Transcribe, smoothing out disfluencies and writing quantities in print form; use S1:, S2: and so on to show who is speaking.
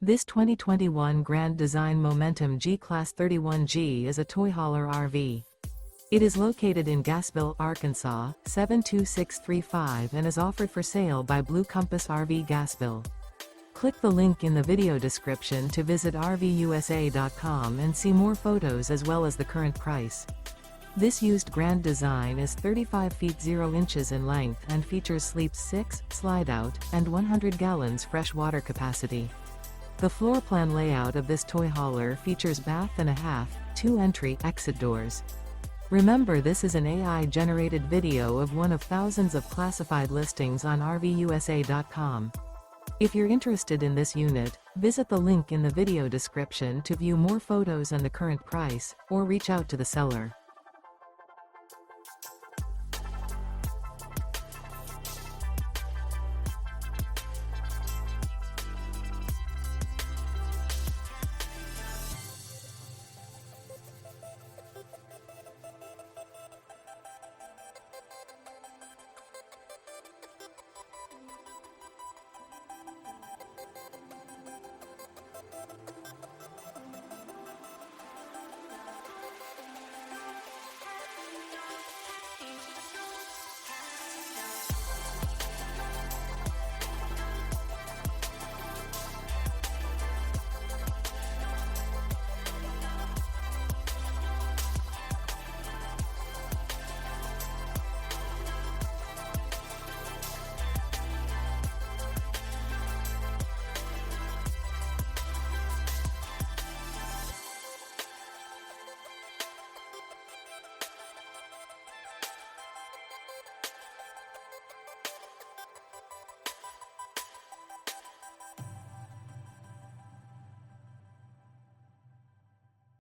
S1: This 2021 Grand Design Momentum G-Class 31G is a toy hauler RV. It is located in Gassville, Arkansas, 72635 and is offered for sale by Blue Compass RV Gassville. Click the link in the video description to visit RVUSA.com and see more photos as well as the current price. This used Grand Design is 35 feet 0 inches in length and features sleeps 6, Slideout, and 100 gallons fresh water capacity. The floor plan layout of this toy hauler features bath and a half, 2 entry/exit doors. Remember, this is an AI-generated video of one of thousands of classified listings on RVUSA.com. If you're interested in this unit, visit the link in the video description to view more photos and the current price, or reach out to the seller.